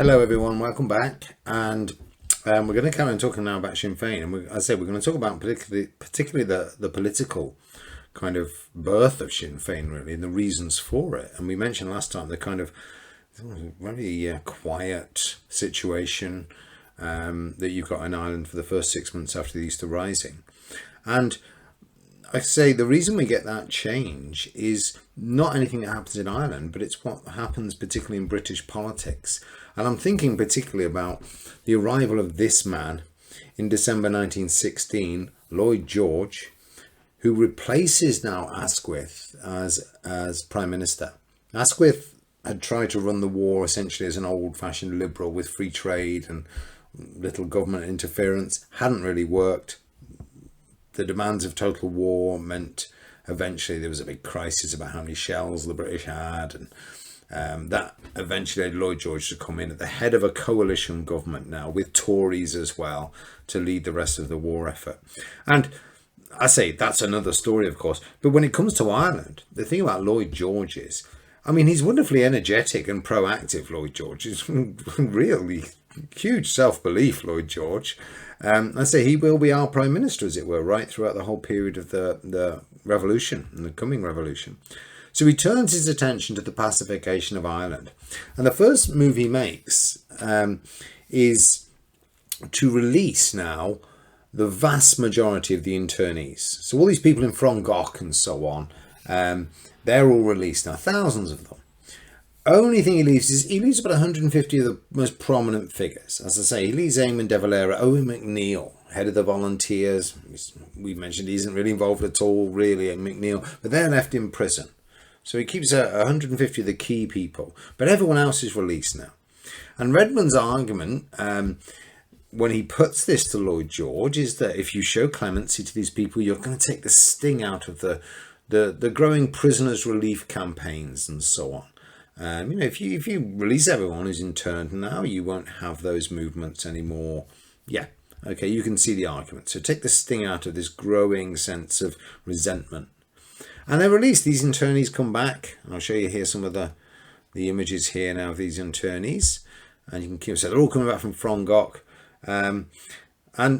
Hello everyone, welcome back, and we're going to carry on talking now about Sinn Féin, and as I said, we're going to talk about particularly the political kind of birth of Sinn Féin, really, and the reasons for it. And we mentioned last time the kind of very quiet situation that you've got in Ireland for the first 6 months after the Easter Rising. And I say the reason we get that change is not anything that happens in Ireland, but it's what happens particularly in British politics. And I'm thinking particularly about the arrival of this man in December 1916, Lloyd George, who replaces now Asquith as Prime Minister. Asquith had tried to run the war essentially as an old-fashioned liberal with free trade and little government interference. Hadn't really worked. The demands of total war meant eventually there was a big crisis about how many shells the British had, and that eventually led Lloyd George to come in at the head of a coalition government now with Tories as well to lead the rest of the war effort. And I say that's another story, of course, but when it comes to Ireland, the thing about Lloyd George is, I mean, he's wonderfully energetic and proactive. Lloyd George is really huge self-belief, Lloyd George. I say he will be our Prime Minister, as it were, right throughout the whole period of the revolution and the coming revolution. So he turns his attention to the pacification of Ireland. And the first move he makes is to release now the vast majority of the internees. So all these people in Frongoch and so on, they're all released now, thousands of them. Only thing he leaves about 150 of the most prominent figures. As I say, he leaves Eamon de Valera, Owen McNeill, head of the volunteers. We mentioned he isn't really involved at all, really, in McNeill, but they're left in prison. So he keeps 150 of the key people, but everyone else is released now. And Redmond's argument, when he puts this to Lloyd George, is that if you show clemency to these people, you're going to take the sting out of the growing prisoners' relief campaigns and so on. If you release everyone who's interned now, you won't have those movements anymore. Yeah, okay, you can see the argument. So take the sting out of this growing sense of resentment. And they're released. These internees come back. And I'll show you here some of the images here now of these internees. And you can see they're all coming back from Frongoch. And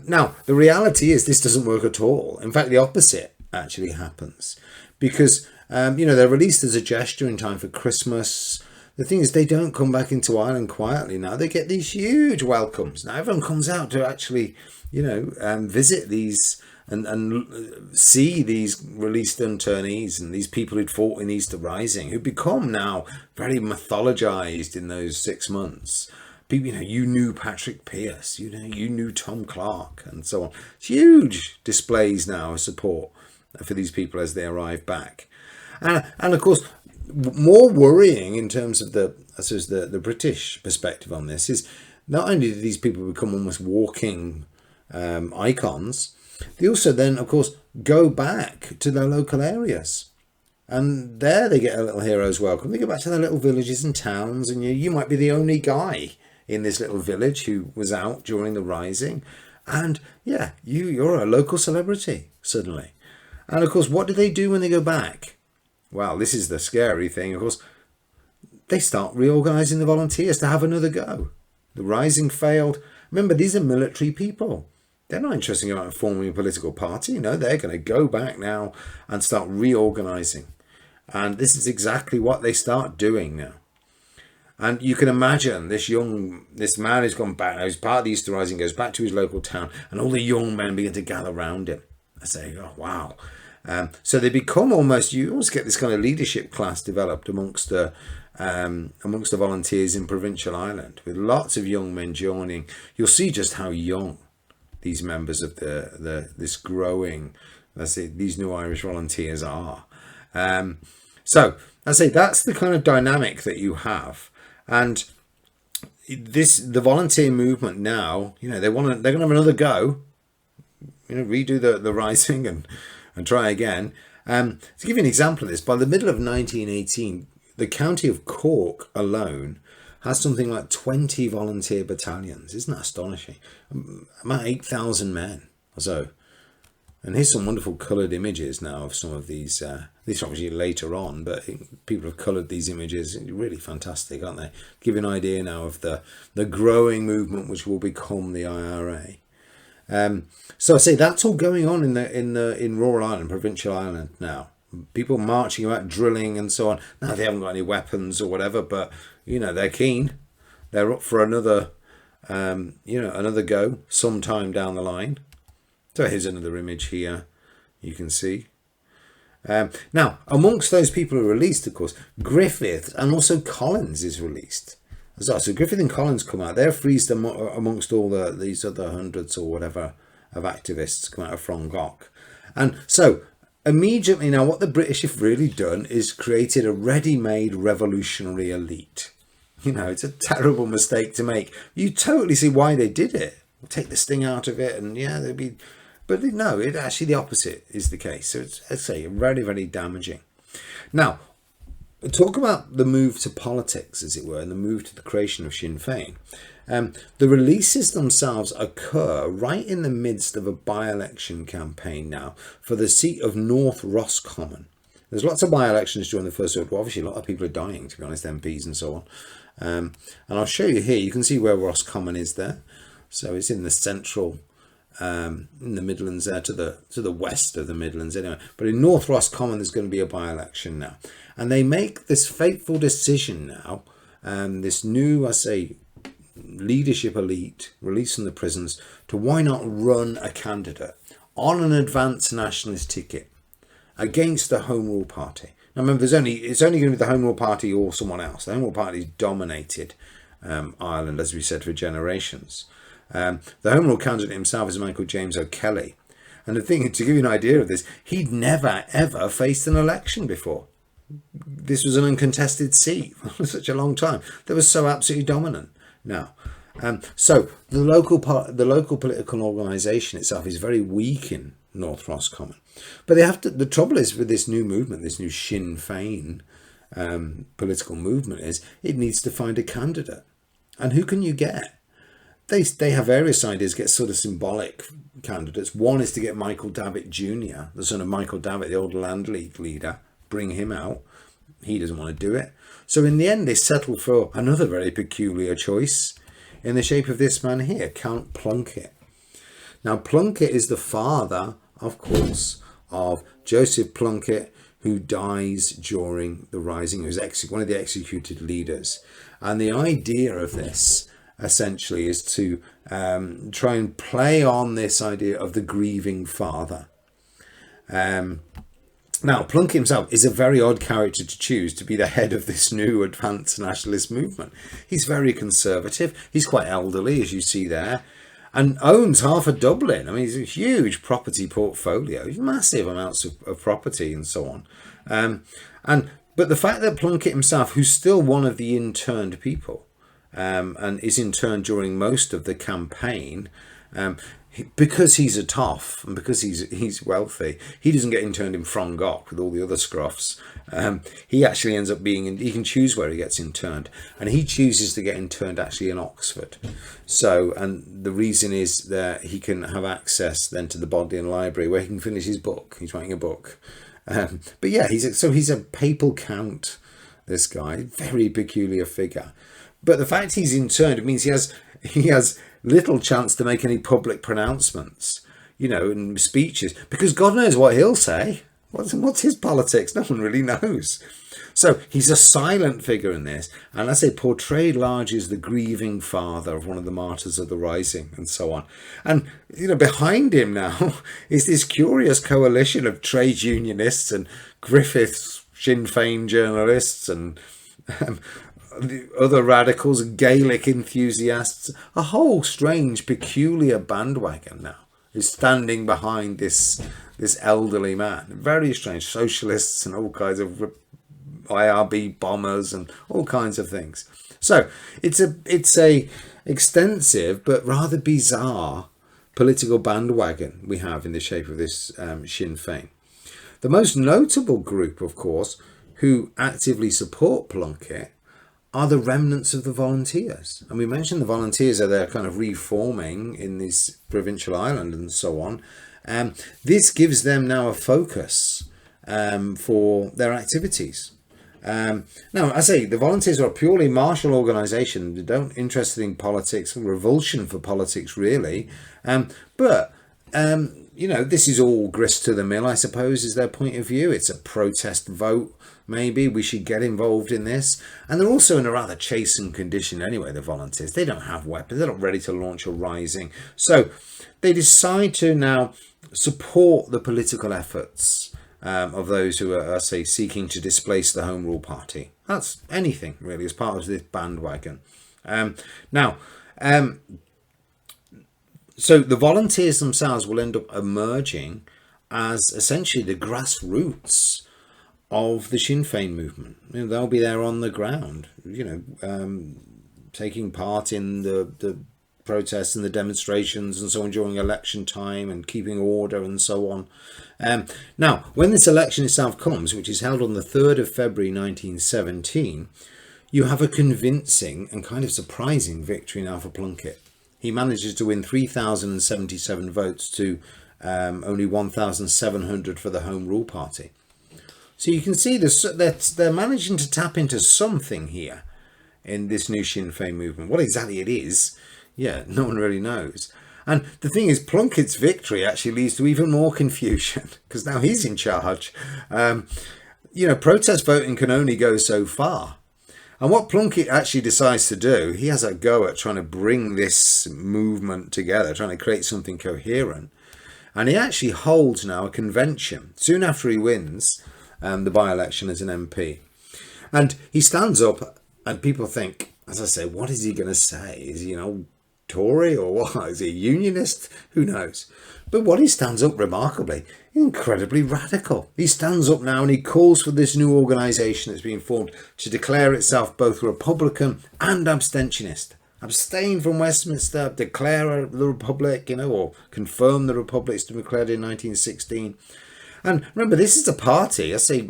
now, the reality is this doesn't work at all. In fact, the opposite actually happens. Because they're released as a gesture in time for Christmas. The thing is, they don't come back into Ireland quietly now. They get these huge welcomes. Now, everyone comes out to actually, visit these and see these released internees and these people who'd fought in Easter Rising, who become now very mythologized in those 6 months. People, you knew Patrick Pearse, you knew Tom Clark, and so on. It's huge displays now of support for these people as they arrive back. And of course, more worrying in terms of the British perspective on this is not only do these people become almost walking icons, they also then, of course, go back to their local areas. And there they get a little hero's welcome. They go back to their little villages and towns, and you might be the only guy in this little village who was out during the Rising. And yeah, you're a local celebrity suddenly. And of course, what do they do when they go back? Well, this is the scary thing. Of course, they start reorganising the volunteers to have another go. The Rising failed. Remember, these are military people. They're not interested in forming a political party. No, they're going to go back now and start reorganising. And this is exactly what they start doing now. And you can imagine this man who's gone back, who's part of the Easter Rising, goes back to his local town, and all the young men begin to gather around him. I say, oh, wow. So they become you almost get this kind of leadership class developed amongst the volunteers in provincial Ireland, with lots of young men joining. You'll see just how young these members of this growing, let's say, these new Irish volunteers are. So I say that's the kind of dynamic that you have, and the volunteer movement now, they're going to have another go, redo the Rising and try again. To give you an example of this, by the middle of 1918, the county of Cork alone has something like 20 volunteer battalions. Isn't that astonishing? About 8,000 men or so. And here's some wonderful coloured images now of some of these. These are obviously later on, but people have coloured these images. Really fantastic, aren't they? Give you an idea now of the growing movement which will become the IRA. So I say that's all going on in rural Ireland, provincial Ireland now. People marching about, drilling and so on. Now they haven't got any weapons or whatever, but they're keen. They're up for another go sometime down the line. So here's another image here. You can see. Now, amongst those people who are released, of course, Griffith and also Collins is released. So Griffith and Collins come out. They're freed amongst all these other hundreds or whatever of activists come out of Frongok. And so immediately now what the British have really done is created a ready-made revolutionary elite. It's a terrible mistake to make. You totally see why they did it. Take the sting out of it and they'd be... But no, it actually the opposite is the case. So it's, I'd say, very, very damaging. Now, talk about the move to politics, as it were, and the move to the creation of Sinn Féin. The releases themselves occur right in the midst of a by-election campaign now for the seat of North Roscommon. There's lots of by-elections during the First World War. Obviously, a lot of people are dying, to be honest, MPs and so on. And I'll show you here. You can see where Roscommon is there. So it's in the central... in the Midlands there, to the west of the Midlands anyway. But in North Roscommon there's going to be a by-election now, and they make this fateful decision now, this new, I say, leadership elite released from the prisons, to why not run a candidate on an advanced nationalist ticket against the Home Rule Party. Now remember, it's only going to be the Home Rule Party or someone else. The Home Rule Party's dominated Ireland, as we said, for generations. The Home Rule candidate himself is a man called James O'Kelly. And the thing, to give you an idea of this, he'd never, ever faced an election before. This was an uncontested seat for such a long time. They were so absolutely dominant now. So the local political organisation itself is very weak in North Roscommon. But they have to. The trouble is with this new movement, this new Sinn Féin political movement, is it needs to find a candidate. And who can you get? They have various ideas, get sort of symbolic candidates. One is to get Michael Davitt Jr., the son of Michael Davitt, the old Land League leader, bring him out. He doesn't want to do it. So in the end, they settle for another very peculiar choice in the shape of this man here, Count Plunkett. Now, Plunkett is the father, of course, of Joseph Plunkett, who dies during the Rising, who's one of the executed leaders. And the idea of this essentially is to try and play on this idea of the grieving father. Now, Plunkett himself is a very odd character to choose to be the head of this new advanced nationalist movement. He's very conservative. He's quite elderly, as you see there, and owns half of Dublin. I mean, he's a huge property portfolio, massive amounts of property and so on. But the fact that Plunkett himself, who's still one of the interned people, and is interned during most of the campaign, because he's a toff and because he's wealthy, he doesn't get interned in Frongok with all the other scruffs. He actually ends up he can choose where he gets interned, and he chooses to get interned actually in Oxford. So, and the reason is that he can have access then to the Bodleian Library where he can finish his book. He's writing a book. But yeah, he's a papal count, this guy, very peculiar figure. But the fact he's interned means he has little chance to make any public pronouncements, and speeches, because God knows what he'll say. What's his politics? No one really knows. So he's a silent figure in this, and I say portrayed largely as the grieving father of one of the martyrs of the Rising and so on. And behind him now is this curious coalition of trade unionists and Griffiths, Sinn Féin journalists, and the other radicals and Gaelic enthusiasts. A whole strange, peculiar bandwagon now is standing behind this elderly man. Very strange. Socialists and all kinds of IRB bombers and all kinds of things. So it's a extensive but rather bizarre political bandwagon we have in the shape of this Sinn Féin. The most notable group, of course, who actively support Plunkett are the remnants of the volunteers. And we mentioned the volunteers are there kind of reforming in this provincial island and so on. This gives them now a focus for their activities. Now, I say the volunteers are a purely martial organisation. They don't interested in politics, revulsion for politics, really. But this is all grist to the mill, I suppose, is their point of view. It's a protest vote. Maybe we should get involved in this. And they're also in a rather chastened condition anyway, the volunteers. They don't have weapons. They're not ready to launch a rising. So they decide to now support the political efforts of those who are, say, seeking to displace the Home Rule Party. That's anything, really, as part of this bandwagon. So the volunteers themselves will end up emerging as essentially the grassroots of the Sinn Féin movement. They'll be there on the ground, taking part in the protests and the demonstrations and so on during election time and keeping order and so on. Now, when this election itself comes, which is held on the 3rd of February 1917, you have a convincing and kind of surprising victory now for Plunkett. He manages to win 3,077 votes to only 1,700 for the Home Rule Party. So you can see that they're managing to tap into something here in this new Sinn Féin movement. What exactly it is, no one really knows. And the thing is, Plunkett's victory actually leads to even more confusion because now he's in charge. Protest voting can only go so far. And what Plunkett actually decides to do, he has a go at trying to bring this movement together, trying to create something coherent. And he actually holds now a convention soon after he wins the by-election as an MP. And he stands up and people think, as I say, what is he going to say? Is he, Tory or what? Is he a unionist? Who knows? But what he stands up remarkably, incredibly radical. He stands up now and he calls for this new organisation that's being formed to declare itself both Republican and abstentionist. Abstain from Westminster, declare the Republic, or confirm the Republic's declared in 1916. And remember, this is a party, I say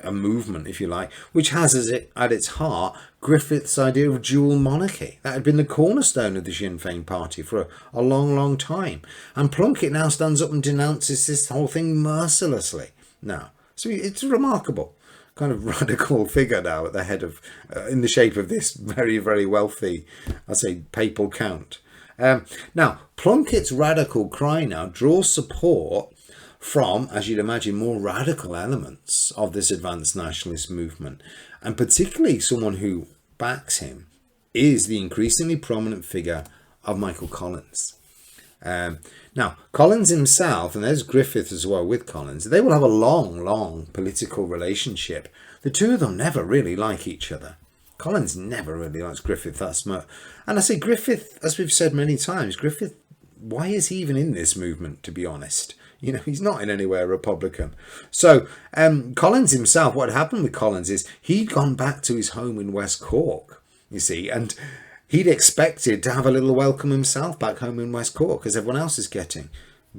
a movement, if you like, which has at its heart Griffith's idea of dual monarchy. That had been the cornerstone of the Sinn Féin party for a long, long time. And Plunkett now stands up and denounces this whole thing mercilessly now. So it's a remarkable kind of radical figure now at the head of, in the shape of this very, very wealthy, I say, papal count. Now, Plunkett's radical cry now draws support from, as you'd imagine, more radical elements of this advanced nationalist movement. And particularly someone who backs him is the increasingly prominent figure of Michael Collins. Now, Collins himself, and there's Griffith as well with Collins, they will have a long, long political relationship. The two of them never really like each other. Collins never really likes Griffith that much. And I say Griffith, as we've said many times, Griffith, why is he even in this movement, to be honest? He's not in any way a Republican. So Collins himself, what happened with Collins is he'd gone back to his home in West Cork, you see, and he'd expected to have a little welcome himself back home in West Cork, as everyone else is getting,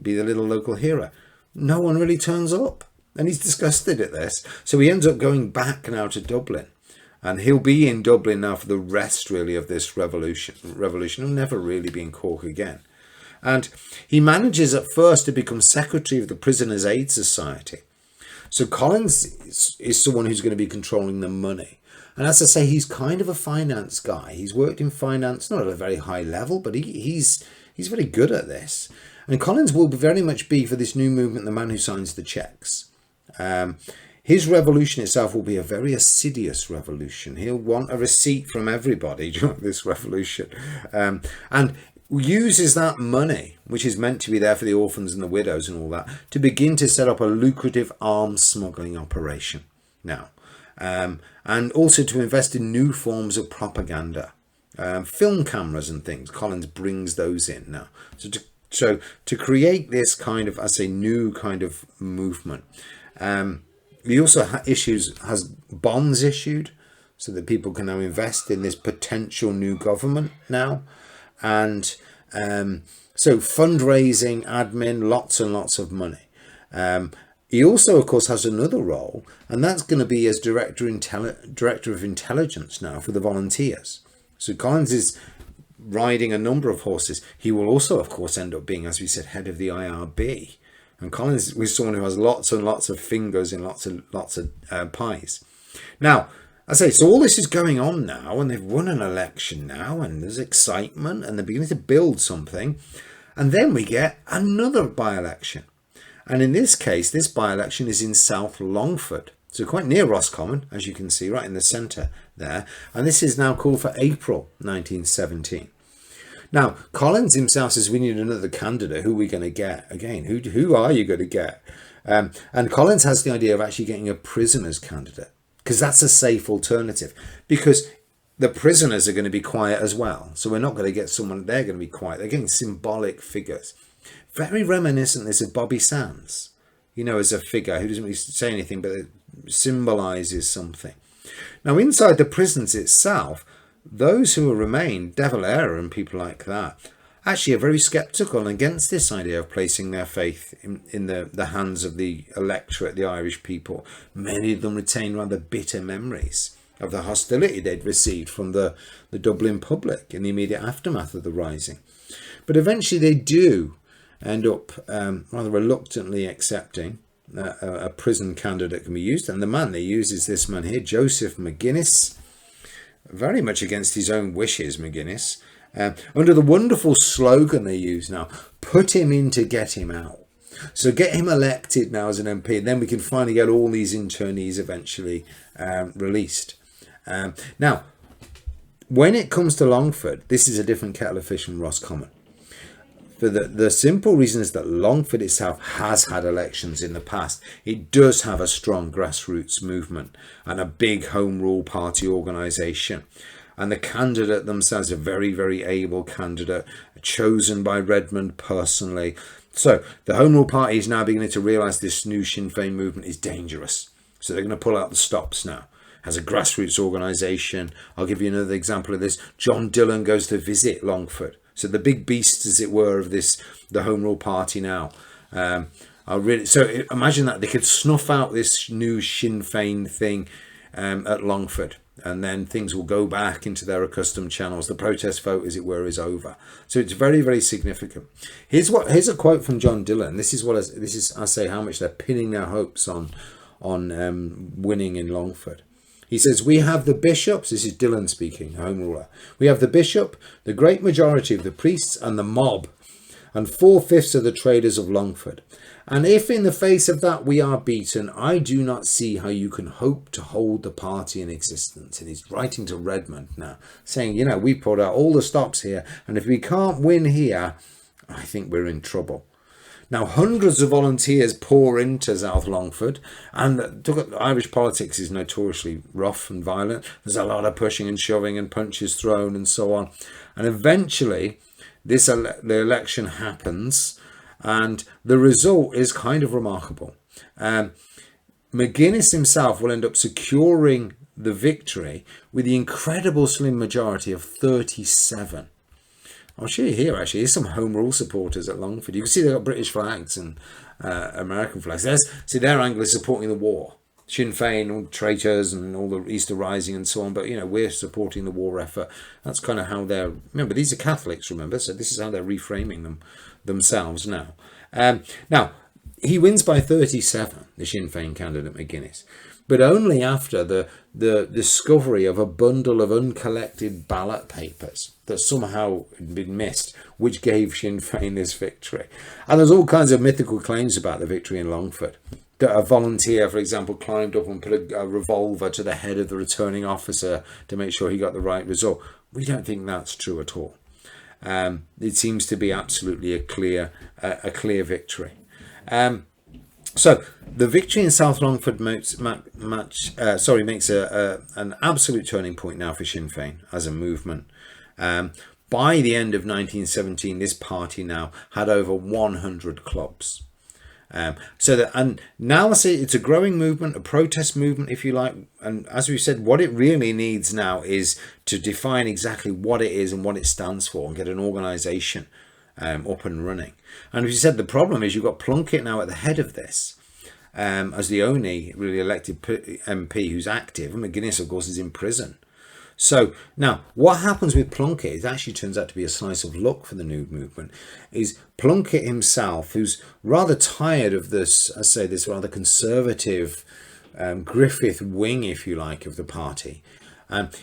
be the little local hero. No one really turns up, and he's disgusted at this. So he ends up going back now to Dublin, and he'll be in Dublin now for the rest, really, of this revolution. He'll never really be in Cork again. And he manages at first to become secretary of the Prisoners' Aid Society. So Collins is someone who's going to be controlling the money. And as I say, he's kind of a finance guy. He's worked in finance, not at a very high level, but he's very good at this. And Collins will very much be, for this new movement, the man who signs the cheques. His revolution itself will be a very assiduous revolution. He'll want a receipt from everybody during this revolution. And uses that money, which is meant to be there for the orphans and the widows and all that, to begin to set up a lucrative arms smuggling operation now. And also to invest in new forms of propaganda. Film cameras and things. Collins brings those in now. So to create this kind of, I say, new kind of movement. He also has bonds issued so that people can now invest in this potential new government now. And so fundraising, admin, lots and lots of money. He also, of course, has another role, and that's going to be as director of intelligence now for the volunteers. So Collins is riding a number of horses. He will also, of course, end up being, as we said, head of the IRB. And Collins was someone who has lots and lots of fingers in lots of pies. Now, I say, so all this is going on now, and they've won an election now, and there's excitement, and they're beginning to build something. And then we get another by-election. And in this case, this by-election is in South Longford. So quite near Roscommon, as you can see, right in the centre there. And this is now called for April 1917. Now, Collins himself says we need another candidate. Who are we going to get? Again, who are you going to get? And Collins has the idea of actually getting a prisoners candidate, because that's a safe alternative. Because the prisoners are going to be quiet as well. So we're not going to get someone, they're going to be quiet. They're getting symbolic figures. Very reminiscent, this of Bobby Sands, you know, as a figure who doesn't really say anything, but it symbolises something. Now, inside the prisons itself, those who remain, De Valera and people like that, actually are very sceptical and against this idea of placing their faith in the hands of the electorate, the Irish people. Many of them retain rather bitter memories of the hostility they'd received from the Dublin public in the immediate aftermath of the Rising. But eventually they do end up rather reluctantly accepting a prison candidate can be used. And the man they use is this man here, Joseph McGuinness, very much against his own wishes, McGuinness, under the wonderful slogan they use now, put him in to get him out. So get him elected now as an MP, and then we can finally get all these internees eventually released. Now, when it comes to Longford, this is a different kettle of fish from Roscommon. For the simple reason is that Longford itself has had elections in the past. It does have a strong grassroots movement and a big Home Rule Party organisation. And the candidate themselves, a very, very able candidate, chosen by Redmond personally. So the Home Rule Party is now beginning to realise this new Sinn Féin movement is dangerous. So they're going to pull out the stops now. Has a grassroots organisation. I'll give you another example of this. John Dillon goes to visit Longford. So the big beast, as it were, of the Home Rule Party now. So imagine that they could snuff out this new Sinn Féin thing at Longford, and then things will go back into their accustomed channels. The protest vote, as it were, is over. So it's very, very significant. Here's a quote from John Dillon. This is I say how much they're pinning their hopes on winning in Longford. He says, we have the bishops, this is Dillon speaking, Home Ruler. We have the bishop, the great majority of the priests and the mob, and 4/5 of the traders of Longford. And if in the face of that we are beaten, I do not see how you can hope to hold the party in existence. And he's writing to Redmond now, saying, you know, we put out all the stops here, and if we can't win here, I think we're in trouble. Now, hundreds of volunteers pour into South Longford, and Irish politics is notoriously rough and violent. There's a lot of pushing and shoving and punches thrown and so on. And eventually, the election happens, and the result is kind of remarkable. McGuinness himself will end up securing the victory with the incredible slim majority of 37. I'll show you here, actually. Here's some Home Rule supporters at Longford. You can see they've got British flags and American flags. Their angle is supporting the war. Sinn Féin, all traitors and all the Easter Rising and so on. But, you know, we're supporting the war effort. That's kind of how they're... Remember, these are Catholics, remember? So this is how they're reframing themselves now. Now, he wins by 37, the Sinn Féin candidate, McGuinness. But only after the discovery of a bundle of uncollected ballot papers that somehow had been missed, which gave Sinn Féin this victory. And there's all kinds of mythical claims about the victory in Longford. That a volunteer, for example, climbed up and put a revolver to the head of the returning officer to make sure he got the right result. We don't think that's true at all. It seems to be absolutely a clear victory. So the victory in South Longford makes an absolute turning point now for Sinn Féin as a movement. By the end of 1917, this party now had over 100 clubs. And now I say it's a growing movement, a protest movement, if you like. And as we said, what it really needs now is to define exactly what it is and what it stands for, and get an organisation up and running. And as you said, the problem is you've got Plunkett now at the head of this, as the only really elected MP who's active. And McGuinness, of course, is in prison. So now what happens with Plunkett, it actually turns out to be a slice of luck for the new movement, is Plunkett himself, who's rather tired of this, I say, this rather conservative Griffith wing, if you like, of the party.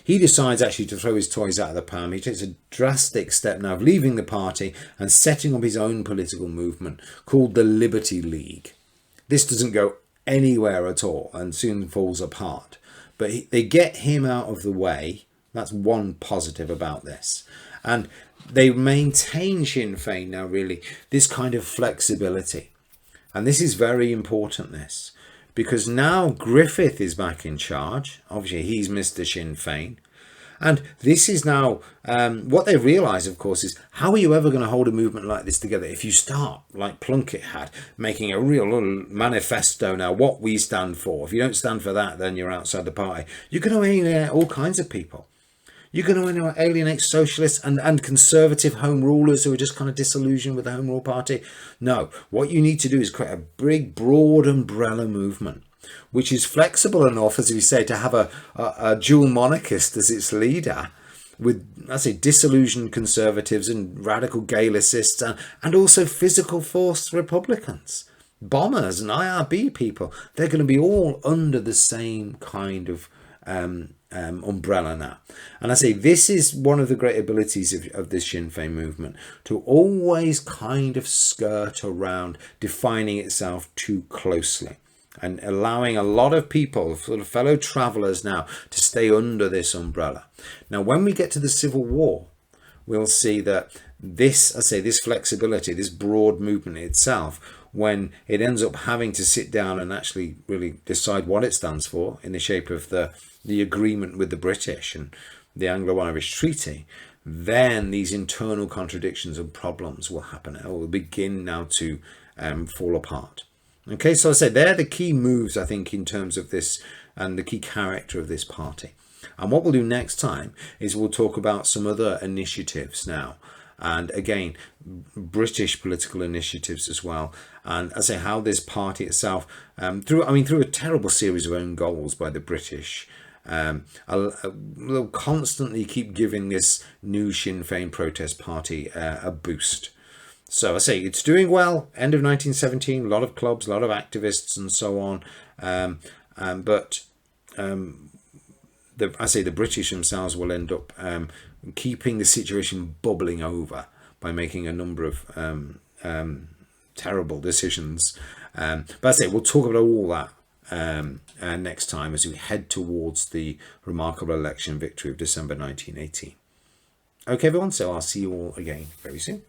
He decides actually to throw his toys out of the pram. He takes a drastic step now of leaving the party and setting up his own political movement called the Liberty League. This doesn't go anywhere at all and soon falls apart. But they get him out of the way. That's one positive about this. And they maintain Sinn Féin now, really, this kind of flexibility. And this is very important, this. Because now Griffith is back in charge. Obviously, he's Mr. Sinn Féin. And this is now, what they realise, of course, is how are you ever going to hold a movement like this together if you start, like Plunkett had, making a real little manifesto now, what we stand for. If you don't stand for that, then you're outside the party. You're going to alienate all kinds of people. You're going to alienate socialists and conservative home rulers who are just kind of disillusioned with the Home Rule Party. No, what you need to do is create a big, broad umbrella movement, which is flexible enough, as we say, to have a dual monarchist as its leader, with, I say, disillusioned conservatives and radical Galicists, and also physical force Republicans, bombers and IRB people. They're going to be all under the same kind of umbrella now. And I say this is one of the great abilities of this Sinn Féin movement, to always kind of skirt around defining itself too closely and allowing a lot of people, sort of fellow travellers now, to stay under this umbrella. Now, when we get to the Civil War, we'll see that this, I say, this flexibility, this broad movement itself, when it ends up having to sit down and actually really decide what it stands for in the shape of the agreement with the British and the Anglo-Irish Treaty, then these internal contradictions and problems will happen. It will begin now to fall apart. Okay, so I say they're the key moves, I think, in terms of this and the key character of this party. And what we'll do next time is we'll talk about some other initiatives now. And again, British political initiatives as well. And I say how this party itself, through a terrible series of own goals by the British, they'll constantly keep giving this new Sinn Féin protest party a boost. So I say it's doing well. End of 1917, a lot of clubs, a lot of activists and so on. But the British themselves will end up keeping the situation bubbling over by making a number of terrible decisions. But I say we'll talk about all that next time as we head towards the remarkable election victory of December 1918. Okay, everyone, so I'll see you all again very soon.